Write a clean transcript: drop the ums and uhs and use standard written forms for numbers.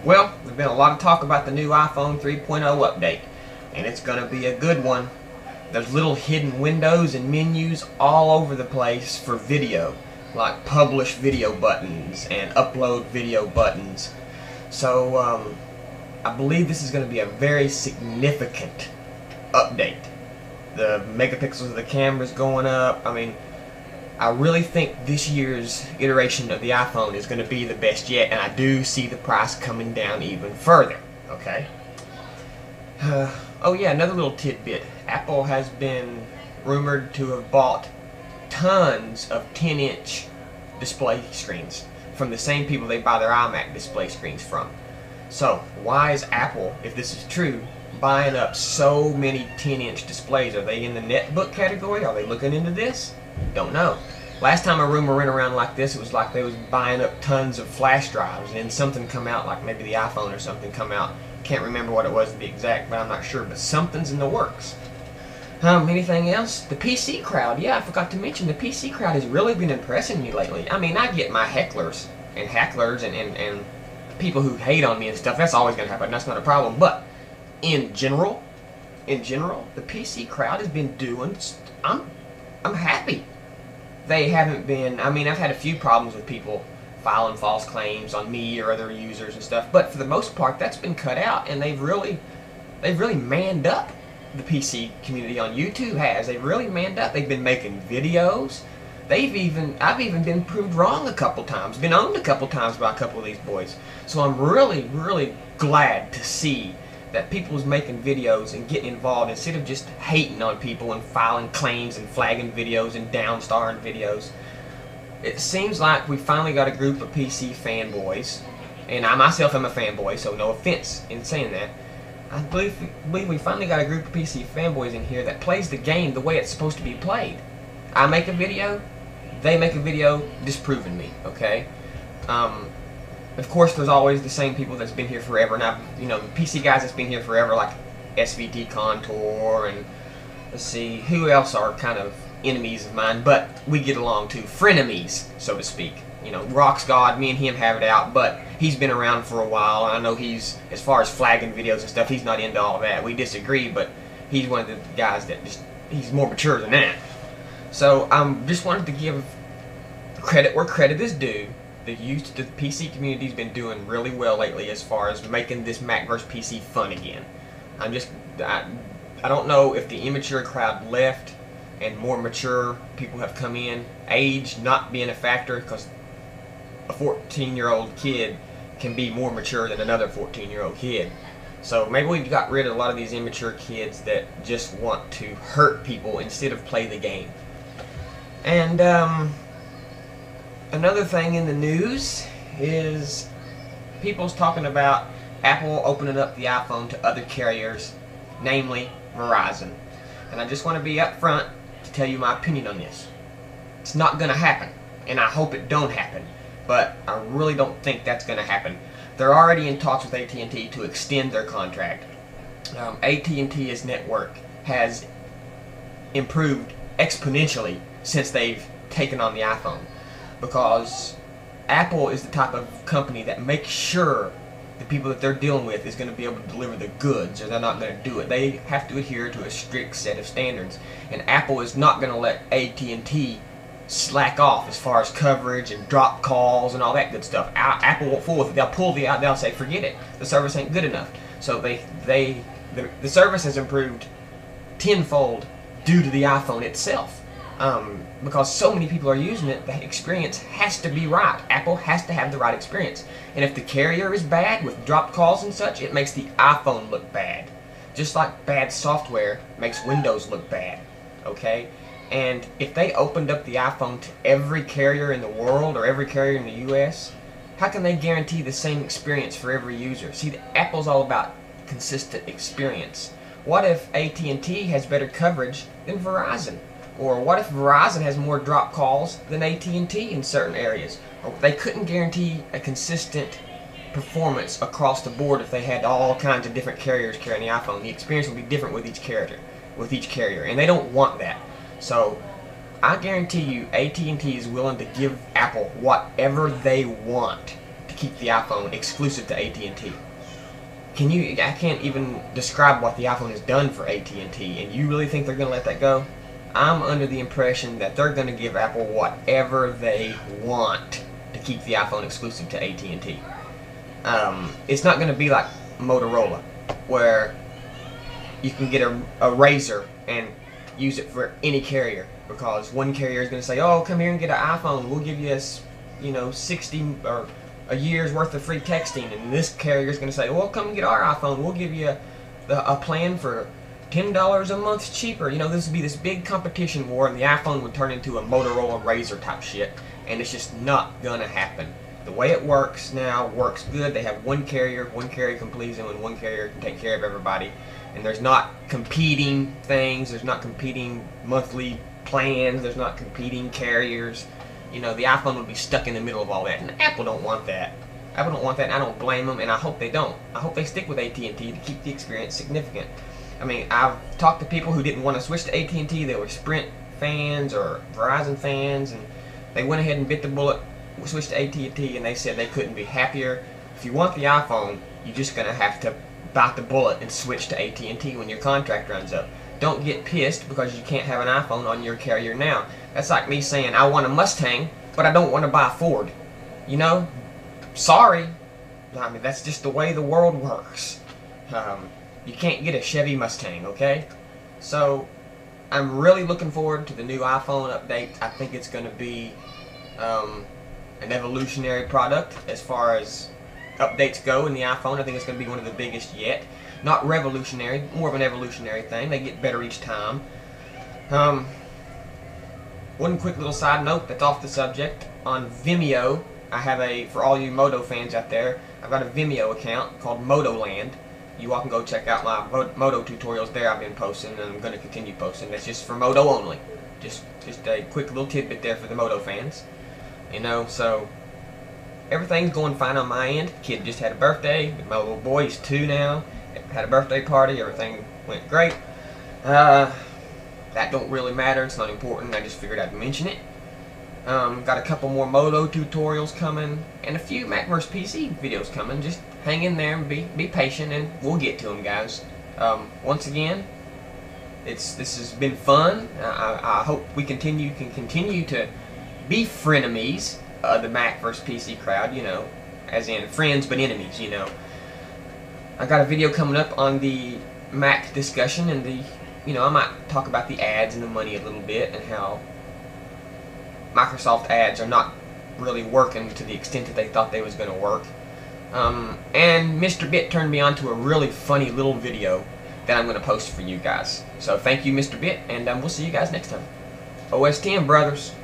Well, there's been a lot of talk about the new iPhone 3.0 update, and it's going to be a good one. There's little hidden windows and menus all over the place for video, like publish video buttons and upload video buttons. So, I believe this is going to be a very significant update. The megapixels of the camera's going up. I mean, I really think this year's iteration of the iPhone is going to be the best yet, and I do see the price coming down even further. Okay. Oh yeah, another little tidbit. Apple has been rumored to have bought tons of 10-inch display screens from the same people they buy their iMac display screens from. So why is Apple, if this is true, buying up so many 10-inch displays? Are they in the netbook category? Are they looking into this? Don't know. Last time a rumor went around like this, it was like they was buying up tons of flash drives, and then something come out, like maybe the iPhone or something come out. Can't remember what it was to be exact, but I'm not sure. But something's in the works. Anything else? The PC crowd. Yeah, I forgot to mention the PC crowd has really been impressing me lately. I mean, I get my hecklers and people who hate on me and stuff. That's always going to happen. That's not a problem. But in general, the PC crowd has been doing. I'm happy. They haven't been. I mean, I've had a few problems with people filing false claims on me or other users and stuff, but for the most part, that's been cut out, and they've really manned up. The PC community on YouTube has. They've really manned up. They've been making videos. I've even been proved wrong a couple times. Been owned a couple times by a couple of these boys. So I'm really glad to see that people's making videos and getting involved instead of just hating on people and filing claims and flagging videos and downstarring videos. It seems like we finally got a group of PC fanboys, and I myself am a fanboy, so no offense in saying that. I believe we finally got a group of PC fanboys in here that plays the game the way it's supposed to be played. I make a video, they make a video disproving me, okay? Of course, there's always the same people that's been here forever, and the PC guys that's been here forever, like SVT Contour, and let's see, who else are kind of enemies of mine, but we get along too, frenemies, so to speak. You know, Rock's God, me and him have it out, but he's been around for a while, and I know he's, as far as flagging videos and stuff, he's not into all of that. We disagree, but he's one of the guys that he's more mature than that. So, just wanted to give credit where credit is due. The PC community's been doing really well lately as far as making this Mac vs. PC fun again. I don't know if the immature crowd left and more mature people have come in. Age not being a factor, because a 14-year-old kid can be more mature than another 14-year-old kid. So maybe we've got rid of a lot of these immature kids that just want to hurt people instead of play the game. And another thing in the news is people's talking about Apple opening up the iPhone to other carriers, namely Verizon. And I just want to be upfront to tell you my opinion on this. It's not going to happen, and I hope it don't happen, but I really don't think that's going to happen. They're already in talks with AT&T to extend their contract. AT&T's network has improved exponentially since they've taken on the iPhone, because Apple is the type of company that makes sure the people that they're dealing with is going to be able to deliver the goods, or they're not going to do it. They have to adhere to a strict set of standards, and Apple is not going to let AT&T slack off as far as coverage and drop calls and all that good stuff. Apple won't fool with it. They'll say, forget it, the service ain't good enough. So the service has improved tenfold due to the iPhone itself. Because so many people are using it, the experience has to be right. Apple has to have the right experience. And if the carrier is bad with dropped calls and such, it makes the iPhone look bad. Just like bad software makes Windows look bad. Okay? And if they opened up the iPhone to every carrier in the world, or every carrier in the US, how can they guarantee the same experience for every user? See, Apple's all about consistent experience. What if AT&T has better coverage than Verizon? Or what if Verizon has more drop calls than AT&T in certain areas? Or they couldn't guarantee a consistent performance across the board if they had all kinds of different carriers carrying the iPhone. The experience would be different with each carrier, and they don't want that. So I guarantee you AT&T is willing to give Apple whatever they want to keep the iPhone exclusive to AT&T. I can't even describe what the iPhone has done for AT&T, and you really think they're going to let that go? I'm under the impression that they're going to give Apple whatever they want to keep the iPhone exclusive to AT&T. It's not going to be like Motorola, where you can get a Razor and use it for any carrier, because one carrier is going to say, oh, come here and get an iPhone, we'll give you 60 or a year's worth of free texting, and this carrier is going to say, well, come and get our iPhone, we'll give you a plan for $10 a month cheaper. This would be this big competition war, and the iPhone would turn into a Motorola Razor type shit, and it's just not gonna happen. The way it works now works good. They have one carrier can please them, and one carrier can take care of everybody, and there's not competing things, there's not competing monthly plans, there's not competing carriers. The iPhone would be stuck in the middle of all that, and Apple don't want that. Apple don't want that, and I don't blame them, and I hope they don't. I hope they stick with AT&T to keep the experience significant. I mean, I've talked to people who didn't want to switch to AT&T. They were Sprint fans or Verizon fans, and they went ahead and bit the bullet, switched to AT&T, and they said they couldn't be happier. If you want the iPhone, you're just going to have to bite the bullet and switch to AT&T when your contract runs up. Don't get pissed because you can't have an iPhone on your carrier now. That's like me saying, I want a Mustang, but I don't want to buy a Ford. Sorry. I mean, that's just the way the world works. You can't get a Chevy Mustang, okay? So, I'm really looking forward to the new iPhone update. I think it's going to be an evolutionary product as far as updates go in the iPhone. I think it's going to be one of the biggest yet. Not revolutionary, more of an evolutionary thing. They get better each time. One quick little side note that's off the subject. On Vimeo, I have for all you Moto fans out there, I've got a Vimeo account called Motoland. You all can go check out my Moto tutorials there I've been posting, and I'm going to continue posting. That's just for Moto only. Just a quick little tidbit there for the Moto fans. So everything's going fine on my end. Kid just had a birthday. My little boy, he's 2 now. Had a birthday party. Everything went great. That don't really matter. It's not important. I just figured I'd mention it. Got a couple more Moto tutorials coming, and a few Mac vs. PC videos coming. Just hang in there and be patient, and we'll get to them, guys. Once again, this has been fun. I hope we can continue to be frenemies of the Mac vs. PC crowd. As in friends but enemies. I got a video coming up on the Mac discussion, and I might talk about the ads and the money a little bit, and how Microsoft ads are not really working to the extent that they thought they was going to work. And Mr. Bit turned me on to a really funny little video that I'm going to post for you guys. So thank you, Mr. Bit, and we'll see you guys next time. OS 10, brothers.